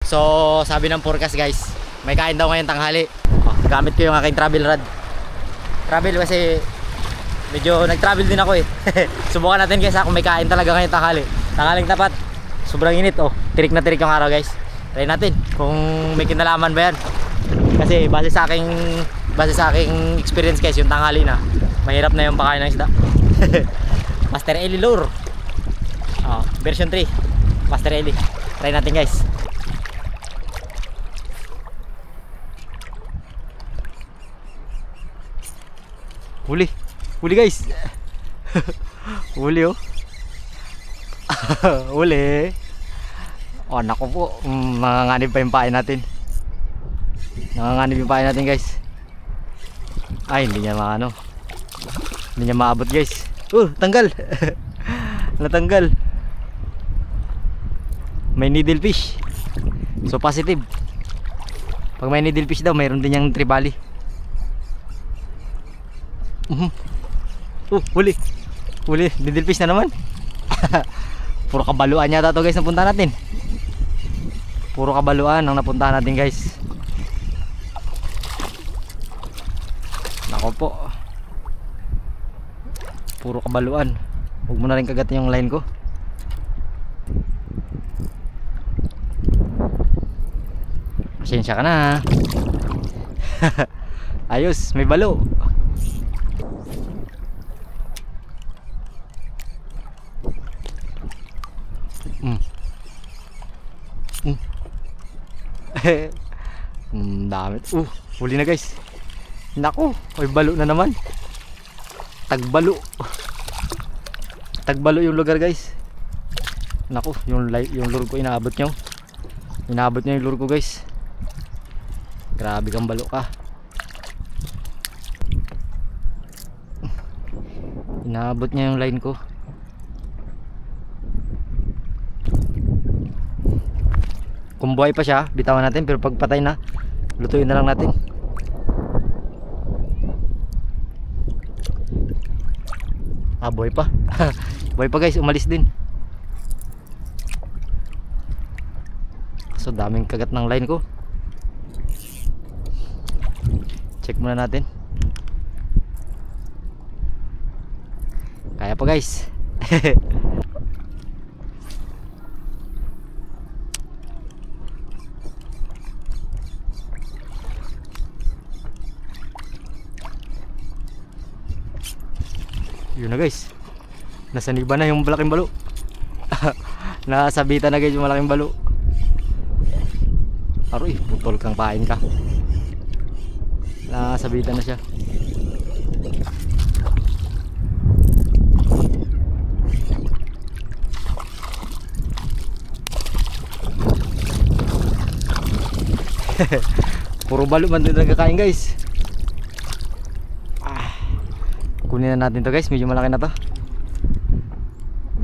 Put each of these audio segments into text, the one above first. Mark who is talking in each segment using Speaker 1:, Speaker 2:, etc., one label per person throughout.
Speaker 1: So sabi ng forecast guys, may kain daw ngayon tanghali. Gamit ko yung aking travel rod. Travel kasi medyo nag-travel din ako eh. Subukan natin guys kung may kain talaga ngayon tanghali. Tanghaling tapat. Sobrang init oh. Tirik na tirik yung araw guys. Try natin kung may kinalaman ba yan. Kasi base sa aking experience guys, yung tanghali na mahirap na yung pakain ng isda. Master Eli lure. Version 3 Master Eli. Try natin guys. Huli guys. Huli oh. Huli. Oh naku po, nanganganib pa yung pain natin. Nanganganib yung pain natin guys. Ay hindi niya maano. Hindi niya maabot guys. Tanggal. Natanggal. May needle fish. So positive. Pag may needle fish daw, mayroon din yung tribali. Huli. Needle fish na naman. Puro kabaluan yata to guys napunta natin. Puro kabaluan ang napuntahan natin guys. Nako po. Puro kabaluan. Huwag mo na rin kagatin yung line ko. Pasensya ka na. Ayos, may balo. Dami. Huli na guys. Naku, may balo na naman. Tagbalo. Tagbalo yung lugar guys. Naku, yung lure ko inaabot nyo. Inaabot nyo yung lure ko guys. Grabe kang balo ka. Inaabot niya yung line ko. Kung buhay pa siya, bitawan natin. Pero pag patay na, lutuin na lang natin. Buhay pa. Buhay pa guys, umalis din. So daming kagat ng line ko. Check muna natin. Kaya pa guys. Yun na guys. Nasaniba na yung malaking balo. Nasabitan na guys yung malaking balo. Aroy, putol kang pain ka. Nasabitan na siya. Puro balo man din nagkakain guys. Kunin na natin to guys, medyo malaki na to.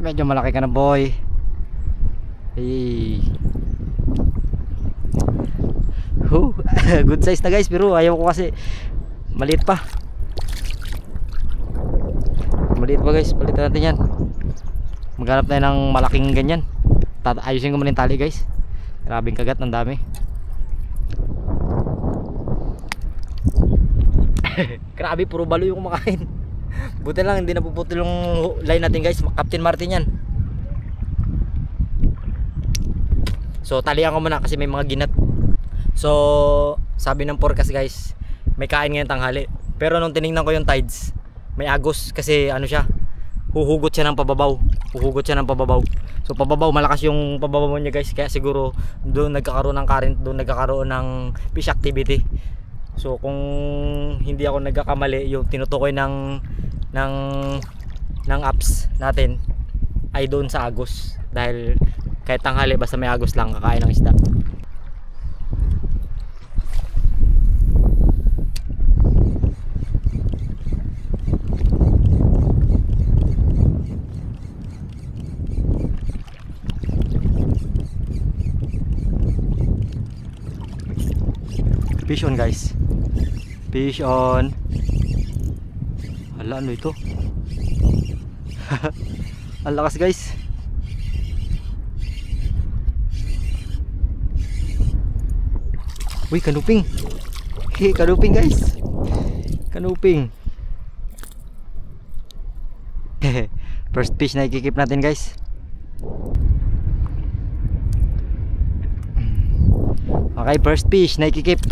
Speaker 1: Medyo malaki ka na boy. Hey. Good size na guys, pero ayaw ko kasi maliit pa. Maliit pa guys, palitan natin yan. Maghanap tayo ng malaking ganyan. Ayusin ko muna yung tali guys. Grabing kagat, ang dami. Grabe, puro balo yung kumakain. Buti lang hindi napuputol yung line natin guys. Captain Martin yan. So talihan ko muna kasi may mga ginat. So sabi ng forecast guys, may kain ngayon tanghali. Pero nung tinignan ko yung tides, may agos kasi ano siya, huhugot siya ng pababaw. Huhugot siya ng pababaw. So pababaw, malakas yung pababaw niya guys. Kaya siguro doon nagkakaroon ng current, doon nagkakaroon ng fish activity. So kung hindi ako nagkakamali, yung tinutukoy ng apps natin ay doon sa agos. Dahil kahit tanghali basta may agos lang kakain ng isda. Fish on guys. Fish on. Hala, ano ito? Ang lakas guys. Uy, kanuping. Kanuping guys. Kanuping. First fish na ikikip natin guys. Okay, first fish na ikikip.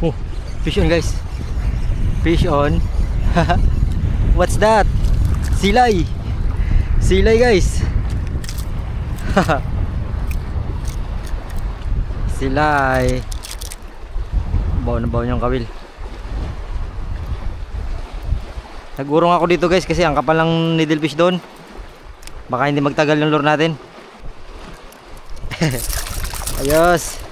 Speaker 1: Oh, fish on guys. Fish on. What's that? Silay. Silay guys. Silay. Baw na baw niyang kawil. Nagurong ako dito guys kasi ang kapal ng needlefish doon. Baka hindi magtagal yung lure natin. Ayos.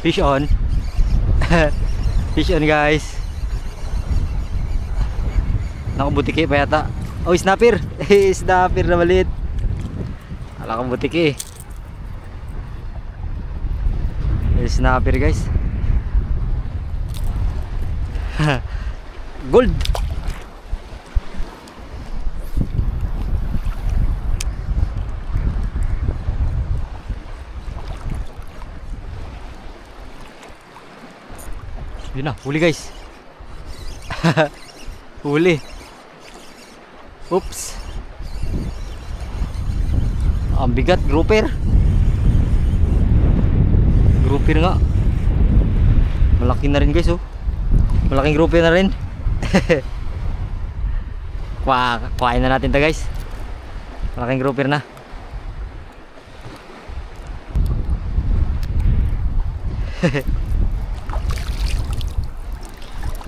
Speaker 1: Fish on. Fish on guys. Nakabutiki pa yata. Oh, snapper. Snapper na maliit. Ala ko butiki. Snapper guys. Gold. Yun na, huli guys. Huli. Oops. Ang bigat, grouper. Grouper nga. Malaki na rin guys oh. Malaking grouper na rin. Kuhain na natin to guys. Malaking grouper na.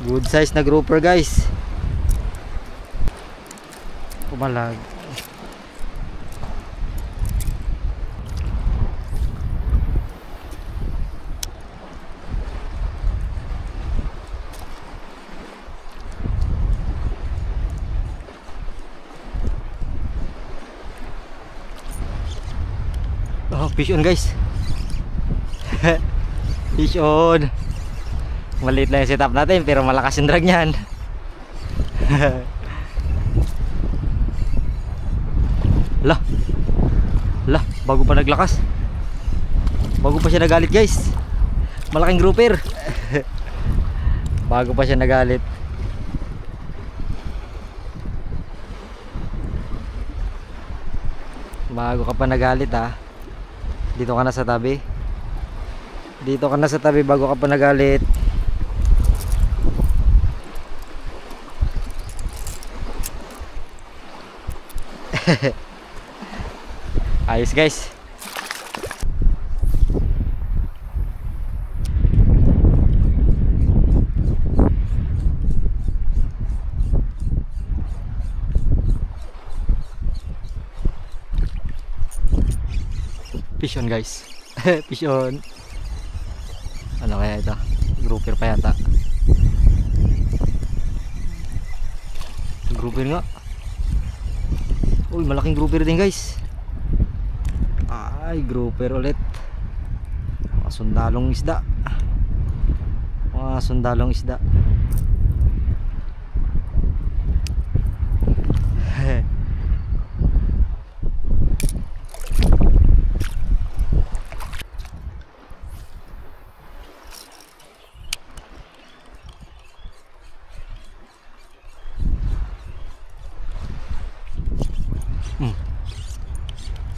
Speaker 1: Good size na grouper guys. Pumalag. Oh, fish on guys. Fish on. Maliit lang yung setup natin pero malakas yung drag niyan. Lah. Lah, bago pa naglakas. Bago pa siya nagalit guys. Malaking grouper. Bago pa siya nagalit. Bago ka pa nagalit ha. Dito ka na sa tabi. Dito ka na sa tabi bago ka pa nagalit. Ayos guys. Fish on guys. Fish on. Ano kaya ito? Grouper pa yata. Grouper nga. Uy, malaking grouper din guys. Ay, grouper ulit. Mga sundalong isda. Mga sundalong isda.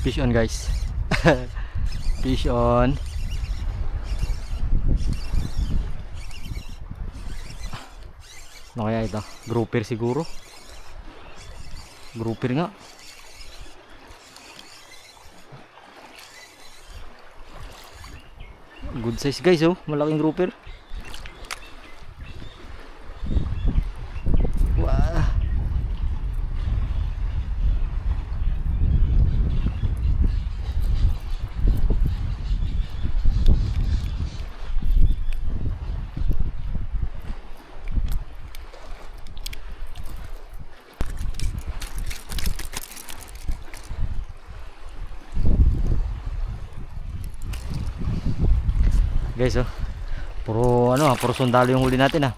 Speaker 1: Fish on guys. Fish on. Ano kaya ito? Grouper siguro. Grouper nga. Good size guys oh. Malaking grouper. Wah. Guys, oh. Puro ano, puro sundalo yung huli natin, ah.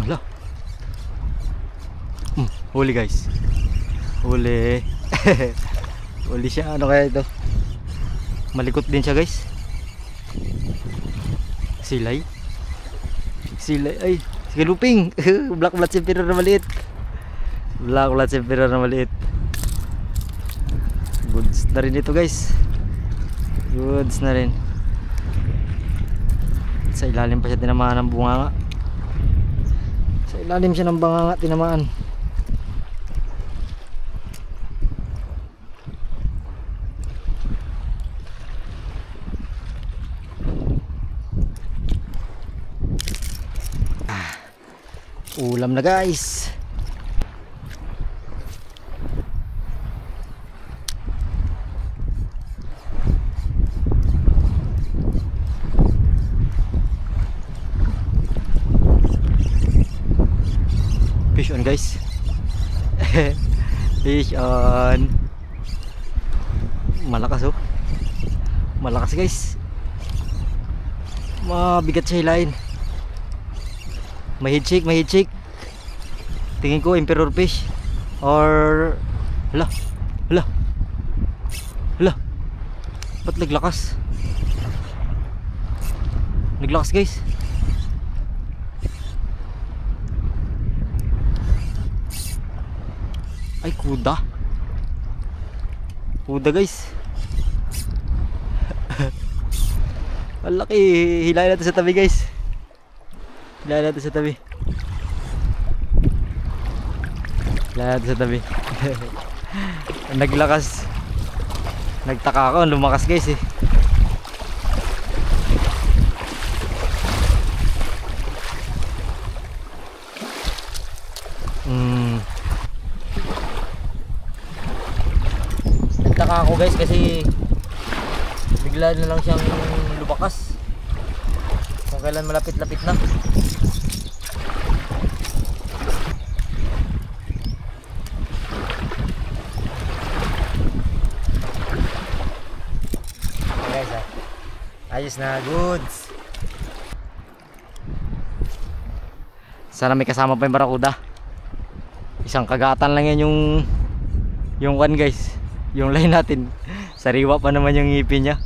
Speaker 1: Hala. Huli guys. Huli. Huli siya. Ano kaya ito? Malikot din siya guys. Silay. Silay. Ay, sige luping. Black Blood Emperor na maliit. Black Blood Emperor na maliit. Goods na rin ito guys. Goods na rin. Sa ilalim pa siya tinamaan ng bunganga. Sa ilalim siya ng bunganga tinamaan. Ulam na guys. Fish on guys. Fish on. Malakas oh. Malakas guys. Mabigat siya hilain. May head shake. Tingin ko emperor fish or hala. Ba't naglakas? Naglakas guys. Ay kuda. Kuda guys. Ang laki. Hilahin natin sa tabi guys. Hilahin natin sa tabi. Naglakas. Nagtaka ako, lumakas guys eh. Nagtaka ako guys kasi bigla na lang siyang lumakas. Kung kailan malapit-lapit na. Ayos na, goods. Sana may kasama pa yung barakuda. Isang kagatan lang yan yung kan guys. Yung line natin. Sariwa pa naman yung ngipin niya.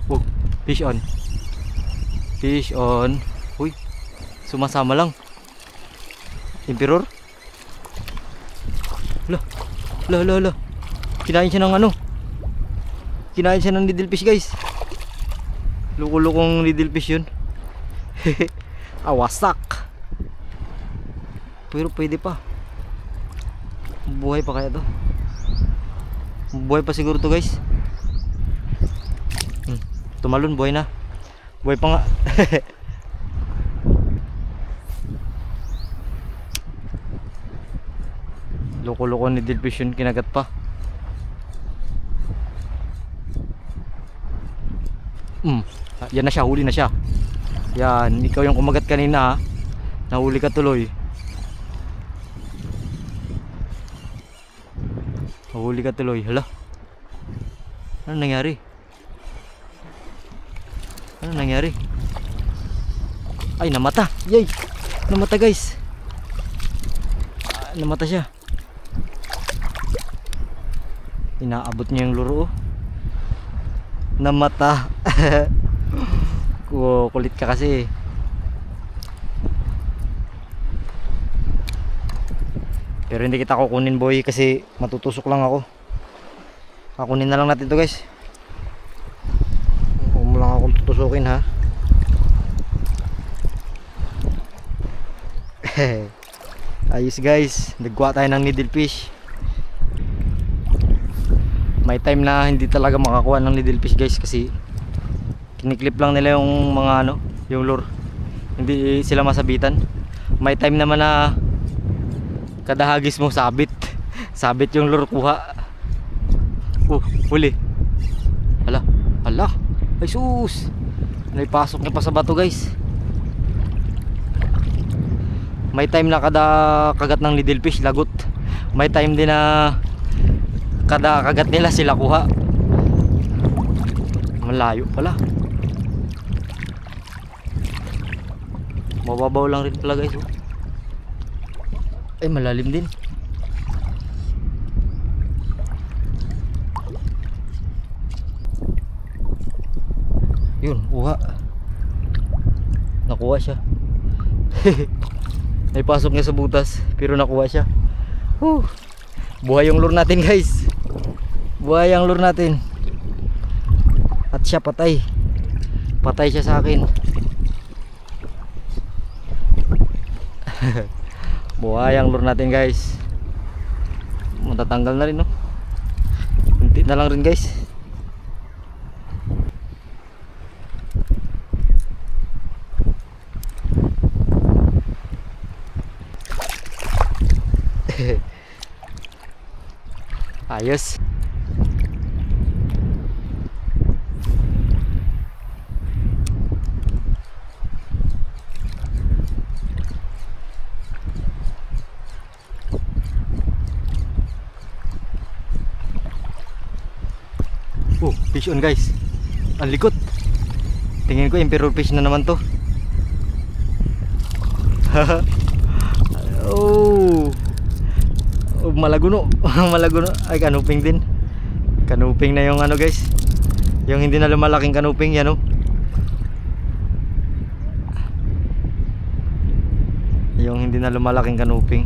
Speaker 1: Oh, fish on. Fish on. Uy, sumasama lang. Emperor. Lah. Kinain siya ng ano? Kinain siya ng needlefish guys. Luko-lukong needlefish yun. Awasak. Pero pwede pa. Buhay pa kaya to? Buhay pa siguro to guys. Tumalon, buhay na. Buhay pa nga. Loko-loko ni needlefish yun, kinagat pa. Yan na siya, huli na siya. Yan, ikaw yung kumagat kanina ha. Nahuli ka tuloy. Nahuli ka tuloy, hala. Ano nangyari? Ano nangyari? Ay, namata. Yay! Namata guys. Namata siya. Inaabot niya yung luro oh. Namata. Kulit ka kasi. Pero hindi kita kukunin boy kasi matutusok lang ako. Kukunin na lang natin to guys. Huwag mo lang akong tutusukin ha. Ayos guys, nagkuha tayo ng needlefish. May time na hindi talaga makakuha ng needlefish guys kasi kiniklip lang nila yung mga ano, yung lure. Hindi sila masabitan. May time naman na kada hagis mo sabit. Sabit yung lure kuha. Huli. Hala. Ay sus. May pasok niya pa sa bato guys. May time na kada kagat ng little fish lagot. May time din na kada kagat nila sila kuha. Malayo pala. Mababaw lang rin pala guys. Ay malalim din. Yun, uha. Nakuha siya. May pasok niya sa butas pero nakuha siya. Buhay yung lure natin guys. Buhay ang lure natin. At siya patay. Patay siya sa akin. Buhay ang lure natin guys. Matatanggal na rin no. Kunti na lang rin guys. Ayos. Fish on guys. Ang likot. Tingin ko emperor fish na naman to. Malaguno. Malaguno. Ay kanuping din. Kanuping na yung ano guys. Yung hindi na lumalaking kanuping yan oh. Yung hindi na lumalaking kanuping.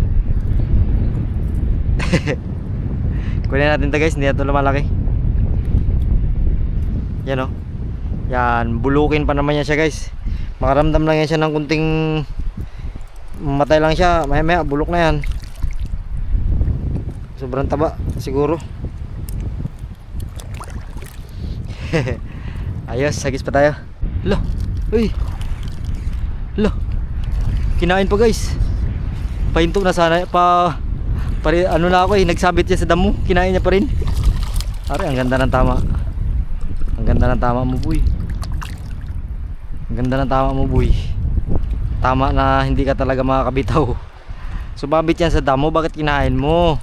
Speaker 1: Kunin natin to guys. Hindi na to lumalaki. Yan oh. Yan, bulukin pa naman yan siya guys. Makaramdam lang yan siya ng kunting matay lang siya. Maya maya bulok na yan. Sobrang taba siguro. Ayos, sagis pa tayo. Lo, uy. Lo, kinain pa guys. Pahinto na sana ano na ako eh. Nagsabit niya sa damo. Kinain niya pa rin. Ari, ang ganda ng tama. Ang ganda ng tama mo boy. Ang ganda ng tama mo boy. Tama na hindi ka talaga makakabitaw. Sumabit yan sa damo. Bakit kinain mo?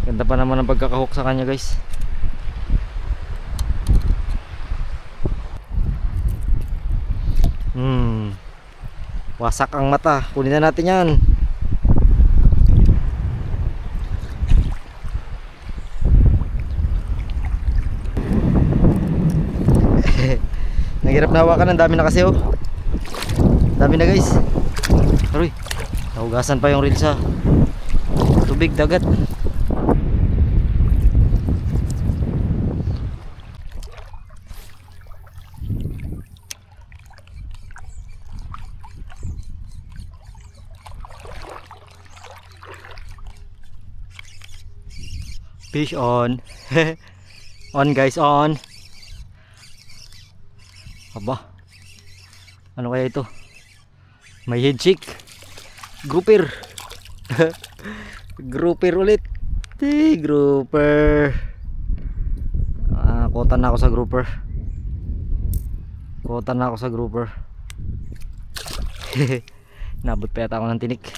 Speaker 1: Ganda pa naman ang pagkakahok sa kanya guys. Wasak ang mata. Kunin na natin yan. Naghirap na hawakan. Ang dami na kasi oh. Dami na guys. Aroy, nahugasan pa yung reel sa tubig dagat. Fish on. On guys, on. Aba, ano kaya ito? May head chick. Grouper. Grouper ulit. Grouper. Kotan na ako sa grouper. Kotan na ako sa grouper. Nabot pa yata ako ng tinik.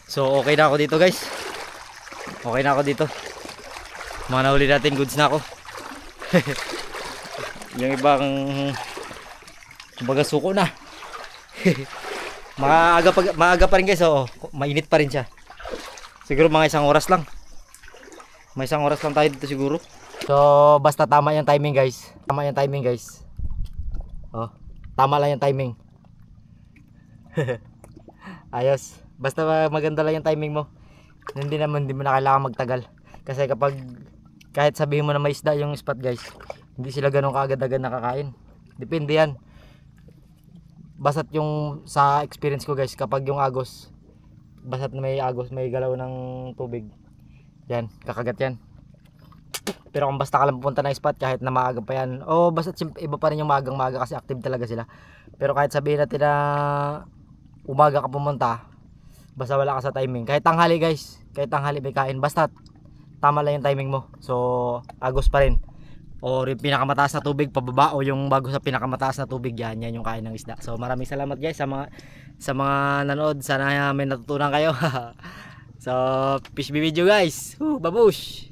Speaker 1: So okay na ako dito guys. Okay na ako dito. Mga nahuli natin goods na ako. Yung ibang kumbaga suko na. Maaga pa rin guys. Oh, mainit pa rin siya. Siguro mga 1 oras lang. May 1 oras lang tayo dito siguro. So basta tama yung timing guys. Tama yung timing guys. Oh, tama lang yung timing. Ayos. Basta maganda lang yung timing mo. Hindi mo na kailangan magtagal. Kasi kahit sabihin mo na may isda yung spot guys, hindi sila ganun kaagad-agad nakakain. Depende yan. Basta't yung sa experience ko guys, kapag yung agos, basta't may agos, may galaw ng tubig, yan, kakagat yan. Pero kung basta ka lang pupunta ng spot kahit na maaga pa yan, basta't iba pa rin yung maagang-maaga kasi active talaga sila. Pero kahit sabihin natin na umaga ka pumunta, basta wala ka sa timing, kahit tanghali guys, kahit tanghali may kain, basta't tama lang yung timing mo. So agos pa rin. O yung pinakamataas na tubig pababa o yung bago sa pinakamataas na tubig, yan yung kain ng isda. So maraming salamat guys sa mga nanood. Sana may natutunan kayo. So fish video guys. Babush.